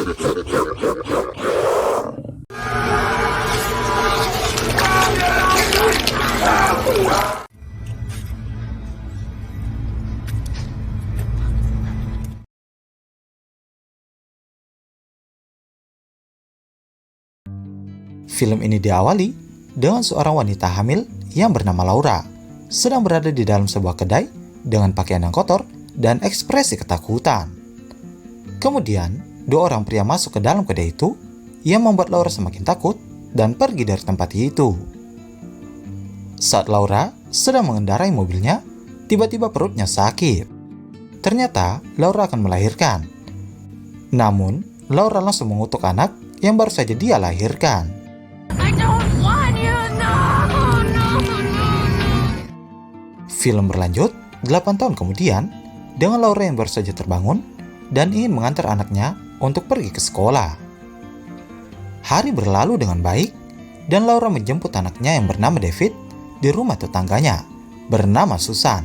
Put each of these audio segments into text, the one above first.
Film ini diawali dengan seorang wanita hamil yang bernama Laura sedang berada di dalam sebuah kedai dengan pakaian yang kotor dan ekspresi ketakutan. Kemudian, dua orang pria masuk ke dalam kedai itu yang membuat Laura semakin takut dan pergi dari tempat itu. Saat Laura sedang mengendarai mobilnya, tiba-tiba perutnya sakit. Ternyata Laura akan melahirkan. Namun, Laura langsung mengutuk anak yang baru saja dia lahirkan. I don't want you. No. Film berlanjut 8 tahun kemudian dengan Laura yang baru saja terbangun dan ingin mengantar anaknya untuk pergi ke sekolah. Hari berlalu dengan baik dan Laura menjemput anaknya yang bernama David di rumah tetangganya bernama Susan.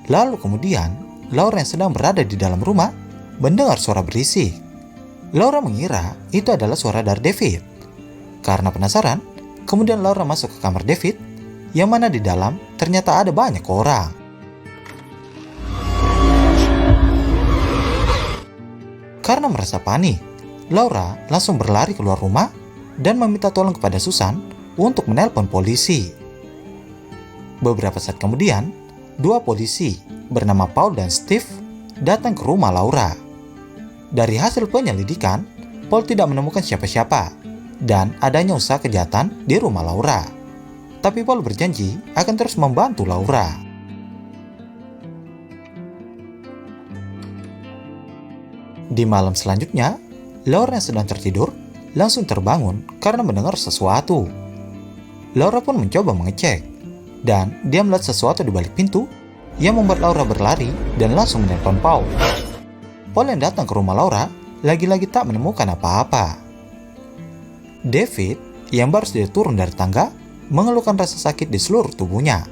Lalu kemudian Laura yang sedang berada di dalam rumah mendengar suara berisik. Laura mengira itu adalah suara dari David. Karena penasaran, kemudian Laura masuk ke kamar David, yang mana di dalam ternyata ada banyak orang. Karena merasa panik, Laura langsung berlari keluar rumah dan meminta tolong kepada Susan untuk menelpon polisi. Beberapa saat kemudian, dua polisi bernama Paul dan Steve datang ke rumah Laura. Dari hasil penyelidikan, Paul tidak menemukan siapa-siapa dan adanya usaha kejahatan di rumah Laura. Tapi Paul berjanji akan terus membantu Laura. Di malam selanjutnya, Laura yang sedang tertidur langsung terbangun karena mendengar sesuatu. Laura pun mencoba mengecek, dan dia melihat sesuatu di balik pintu yang membuat Laura berlari dan langsung menelpon Paul. Paul yang datang ke rumah Laura lagi-lagi tak menemukan apa-apa. David yang baru saja turun dari tangga mengeluhkan rasa sakit di seluruh tubuhnya.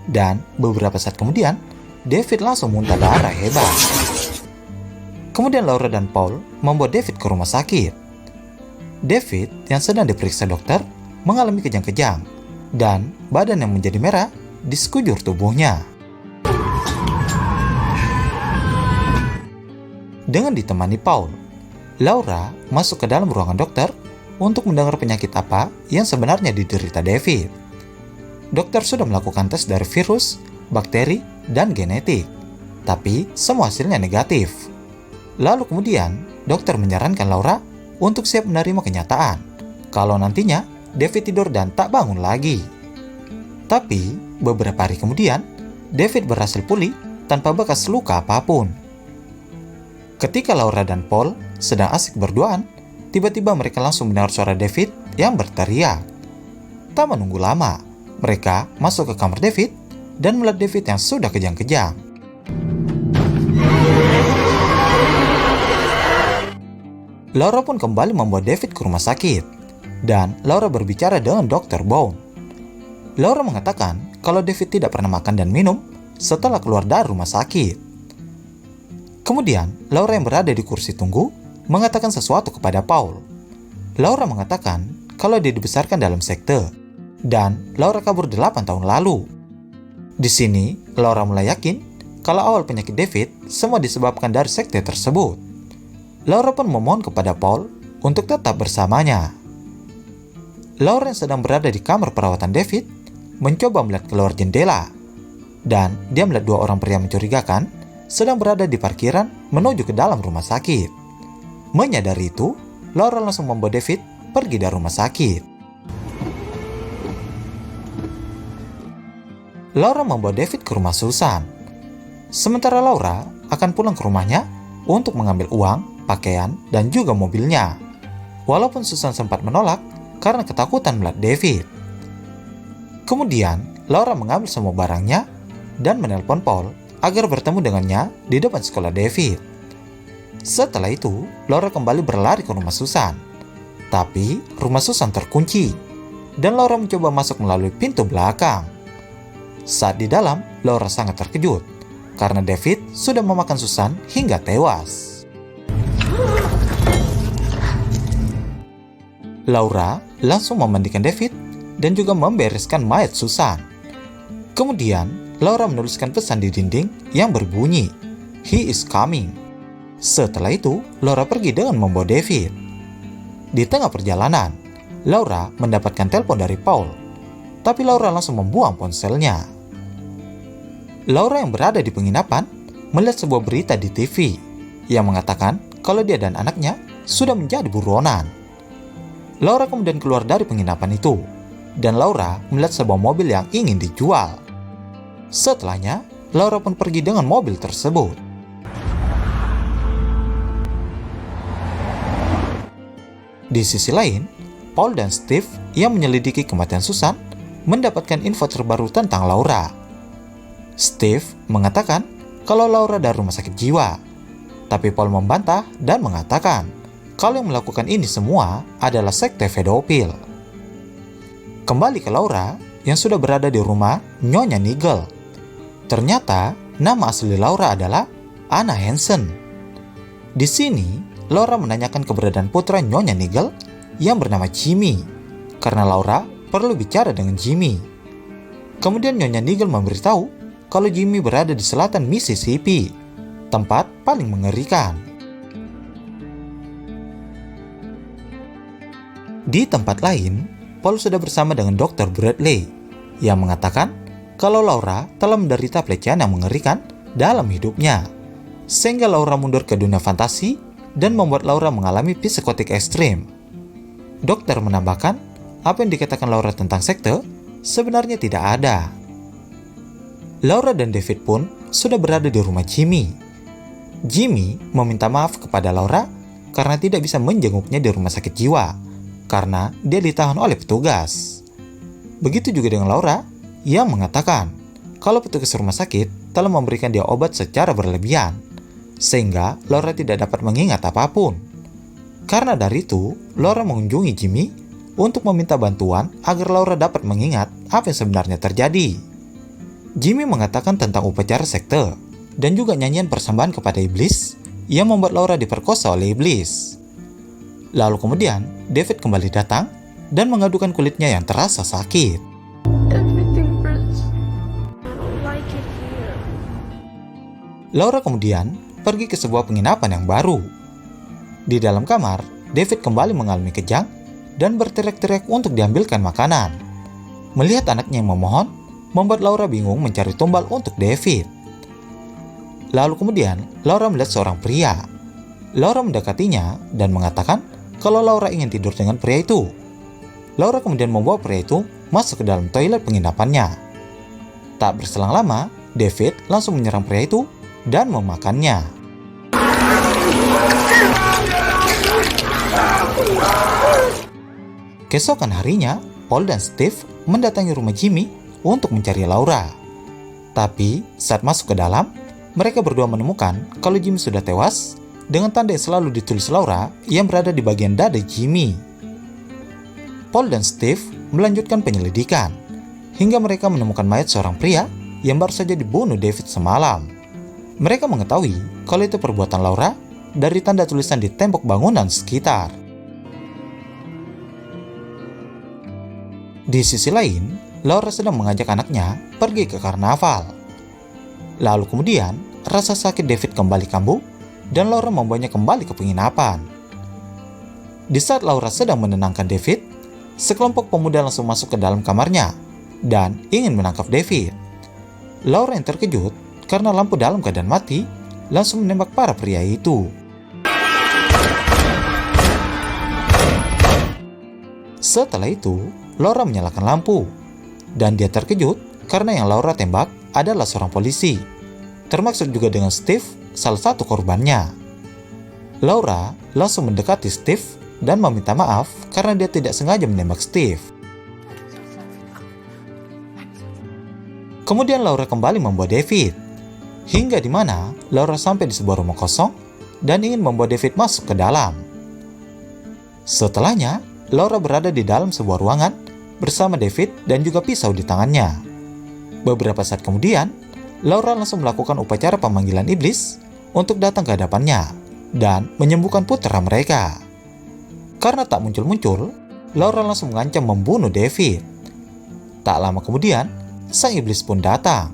Dan beberapa saat kemudian, David langsung muntah darah hebat. Kemudian Laura dan Paul membawa David ke rumah sakit. David yang sedang diperiksa dokter mengalami kejang-kejang dan badan yang menjadi merah di sekujur tubuhnya. Dengan ditemani Paul, Laura masuk ke dalam ruangan dokter untuk mendengar penyakit apa yang sebenarnya diderita David. Dokter sudah melakukan tes dari virus, bakteri, dan genetik, tapi semua hasilnya negatif. Lalu kemudian, dokter menyarankan Laura untuk siap menerima kenyataan kalau nantinya David tidur dan tak bangun lagi. Tapi, beberapa hari kemudian, David berhasil pulih tanpa bekas luka apapun. Ketika Laura dan Paul sedang asik berduaan, tiba-tiba mereka langsung mendengar suara David yang berteriak. Tak menunggu lama, mereka masuk ke kamar David dan melihat David yang sudah kejang-kejang. Laura pun kembali membawa David ke rumah sakit, dan Laura berbicara dengan Dr. Bone. Laura mengatakan kalau David tidak pernah makan dan minum setelah keluar dari rumah sakit. Kemudian, Laura yang berada di kursi tunggu mengatakan sesuatu kepada Paul. Laura mengatakan kalau dia dibesarkan dalam sekte, dan Laura kabur 8 tahun lalu. Di sini, Laura mulai yakin kalau awal penyakit David semua disebabkan dari sekte tersebut. Laura pun memohon kepada Paul untuk tetap bersamanya. Laura yang sedang berada di kamar perawatan David mencoba melihat keluar jendela, dan dia melihat dua orang pria mencurigakan sedang berada di parkiran menuju ke dalam rumah sakit. Menyadari itu, Laura langsung membawa David pergi dari rumah sakit. Laura membawa David ke rumah Susan. Sementara Laura akan pulang ke rumahnya untuk mengambil uang, pakaian, dan juga mobilnya. Walaupun Susan sempat menolak karena ketakutan melihat David. Kemudian, Laura mengambil semua barangnya dan menelpon Paul agar bertemu dengannya di depan sekolah David. Setelah itu, Laura kembali berlari ke rumah Susan. Tapi, rumah Susan terkunci, dan Laura mencoba masuk melalui pintu belakang. Saat di dalam, Laura sangat terkejut, karena David sudah memakan Susan hingga tewas. Laura langsung memandikan David dan juga membereskan mayat Susan. Kemudian, Laura menuliskan pesan di dinding yang berbunyi, "He is coming." Setelah itu, Laura pergi dengan membawa David. Di tengah perjalanan, Laura mendapatkan telepon dari Paul, tapi Laura langsung membuang ponselnya. Laura yang berada di penginapan melihat sebuah berita di TV yang mengatakan kalau dia dan anaknya sudah menjadi buronan. Laura kemudian keluar dari penginapan itu, dan Laura melihat sebuah mobil yang ingin dijual. Setelahnya, Laura pun pergi dengan mobil tersebut. Di sisi lain, Paul dan Steve yang menyelidiki kematian Susan mendapatkan info terbaru tentang Laura. Steve mengatakan kalau Laura dari rumah sakit jiwa, tapi Paul membantah dan mengatakan kalau yang melakukan ini semua adalah sekte pedofil. Kembali ke Laura yang sudah berada di rumah Nyonya Nigel. Ternyata nama asli Laura adalah Anna Hansen. Di sini, Laura menanyakan keberadaan putra Nyonya Nigel yang bernama Jimmy, karena Laura perlu bicara dengan Jimmy. Kemudian Nyonya Nigel memberitahu kalau Jimmy berada di selatan Mississippi, tempat paling mengerikan. Di tempat lain, Paul sudah bersama dengan Dr. Bradley yang mengatakan kalau Laura telah menderita pelecehan yang mengerikan dalam hidupnya, sehingga Laura mundur ke dunia fantasi dan membuat Laura mengalami psikotik ekstrim. Dokter menambahkan, apa yang dikatakan Laura tentang sekte sebenarnya tidak ada. Laura dan David pun sudah berada di rumah Jimmy. Jimmy meminta maaf kepada Laura karena tidak bisa menjenguknya di rumah sakit jiwa, karena dia ditahan oleh petugas. Begitu juga dengan Laura yang mengatakan kalau petugas rumah sakit telah memberikan dia obat secara berlebihan, sehingga Laura tidak dapat mengingat apapun. Karena dari itu, Laura mengunjungi Jimmy untuk meminta bantuan agar Laura dapat mengingat apa yang sebenarnya terjadi. Jimmy mengatakan tentang upacara sekte dan juga nyanyian persembahan kepada iblis yang membuat Laura diperkosa oleh iblis. Lalu kemudian, David kembali datang dan mengadukan kulitnya yang terasa sakit. Everything hurts. I don't like it here. Laura kemudian pergi ke sebuah penginapan yang baru. Di dalam kamar, David kembali mengalami kejang dan berteriak-teriak untuk diambilkan makanan. Melihat anaknya yang memohon, membuat Laura bingung mencari tumbal untuk David. Lalu kemudian, Laura melihat seorang pria. Laura mendekatinya dan mengatakan kalau Laura ingin tidur dengan pria itu. Laura kemudian membawa pria itu masuk ke dalam toilet penginapannya. Tak berselang lama, David langsung menyerang pria itu dan memakannya. Keesokan harinya, Paul dan Steve mendatangi rumah Jimmy untuk mencari Laura. Tapi saat masuk ke dalam, mereka berdua menemukan kalau Jimmy sudah tewas dengan tanda yang selalu ditulis Laura yang berada di bagian dada Jimmy. Paul dan Steve melanjutkan penyelidikan hingga mereka menemukan mayat seorang pria yang baru saja dibunuh David semalam. Mereka mengetahui kalau itu perbuatan Laura dari tanda tulisan di tembok bangunan sekitar. Di sisi lain, Laura sedang mengajak anaknya pergi ke karnaval. Lalu kemudian, rasa sakit David kembali kambuh dan Laura membawanya kembali ke penginapan. Di saat Laura sedang menenangkan David, sekelompok pemuda langsung masuk ke dalam kamarnya dan ingin menangkap David. Laura yang terkejut karena lampu dalam keadaan mati langsung menembak para pria itu. Setelah itu, Laura menyalakan lampu dan dia terkejut karena yang Laura tembak adalah seorang polisi, termasuk juga dengan Steve, salah satu korbannya. Laura langsung mendekati Steve dan meminta maaf karena dia tidak sengaja menembak Steve. Kemudian Laura kembali membawa David, hingga di mana Laura sampai di sebuah rumah kosong dan ingin membawa David masuk ke dalam. Setelahnya, Laura berada di dalam sebuah ruangan bersama David dan juga pisau di tangannya. Beberapa saat kemudian, Laura langsung melakukan upacara pemanggilan iblis untuk datang ke hadapannya dan menyembuhkan putra mereka. Karena tak muncul-muncul, Laura langsung mengancam membunuh David. Tak lama kemudian, sang iblis pun datang.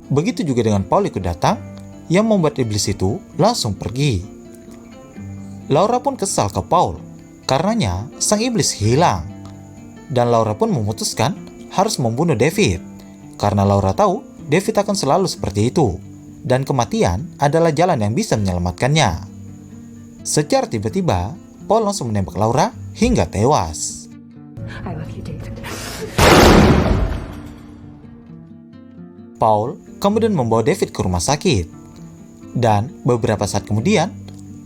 Begitu juga dengan Paul ikut datang, yang membuat iblis itu langsung pergi. Laura pun kesal ke Paul, karenanya sang iblis hilang. Dan Laura pun memutuskan harus membunuh David, karena Laura tahu David akan selalu seperti itu, dan kematian adalah jalan yang bisa menyelamatkannya. Secara tiba-tiba, Paul langsung menembak Laura hingga tewas. I love you, David. Paul kemudian membawa David ke rumah sakit. Dan beberapa saat kemudian,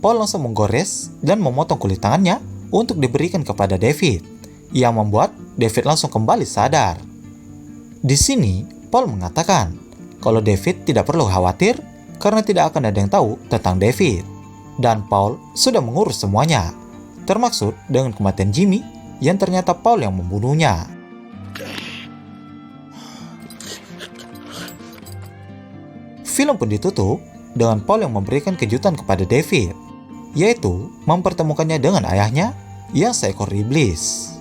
Paul langsung menggores dan memotong kulit tangannya untuk diberikan kepada David, yang membuat David langsung kembali sadar. Di sini, Paul mengatakan kalau David tidak perlu khawatir karena tidak akan ada yang tahu tentang David. Dan Paul sudah mengurus semuanya, termaksud dengan kematian Jimmy yang ternyata Paul yang membunuhnya. Film pun ditutup dengan Paul yang memberikan kejutan kepada David, yaitu mempertemukannya dengan ayahnya yang seekor iblis.